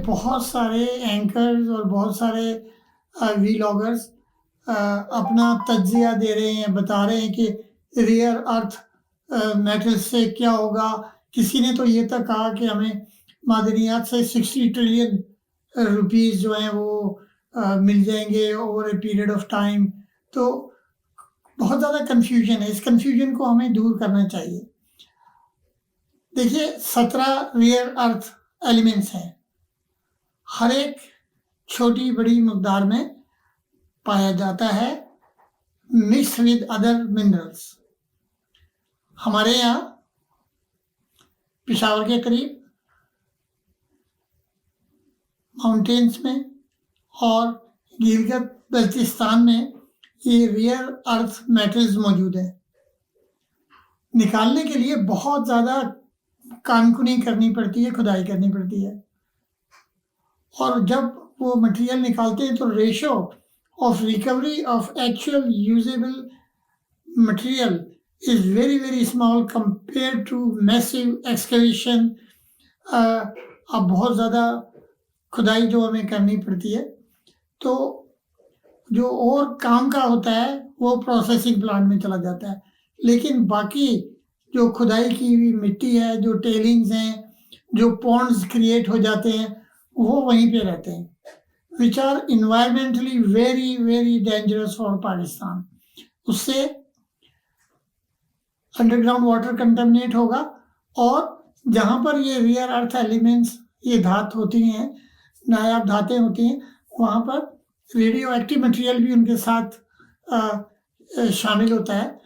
बहुत सारे एंकर्स और बहुत सारे व्लॉगर्स अपना तज्ज़िया दे रहे हैं, बता रहे हैं कि रेयर अर्थ मेटल्स से क्या होगा। किसी ने तो ये तक कहा कि हमें मादनियात से 60 ट्रिलियन रुपीस जो हैं वो मिल जाएंगे over a period of time. तो बहुत ज़्यादा कन्फ्यूजन है, इस कन्फ्यूजन को हमें दूर करना चाहिए। देखिए 17 रेयर अर्थ एलिमेंट्स हैं, हर एक छोटी बड़ी मकदार में पाया जाता है, मिक्स विद अदर मिनरल्स। हमारे यहाँ पेशावर के करीब माउंटेन्स में और गिलगित बल्तिस्तान में ये रेयर अर्थ मेटल्स मौजूद हैं। निकालने के लिए बहुत ज़्यादा कानकुनी करनी पड़ती है, खुदाई करनी पड़ती है, और जब वो मटेरियल निकालते हैं तो ratio of recovery of actual usable material is very very small compare to massive excavation. अब बहुत ज़्यादा खुदाई जो हमें करनी पड़ती है, तो जो और काम का होता है वो प्रोसेसिंग प्लांट में चला जाता है, लेकिन बाकी जो खुदाई की हुई मिट्टी है, जो टेलिंग्स हैं, जो पॉन्ड्स क्रिएट हो जाते हैं, वो वहीं पे रहते हैं, which are environmentally very very dangerous for Pakistan. उससे अंडरग्राउंड वाटर कंटेमिनेट होगा, और जहाँ पर ये रेयर अर्थ एलिमेंट्स, ये धातु होती हैं, नायाब धातें होती हैं, वहाँ पर रेडियो एक्टिव मटेरियल भी उनके साथ शामिल होता है।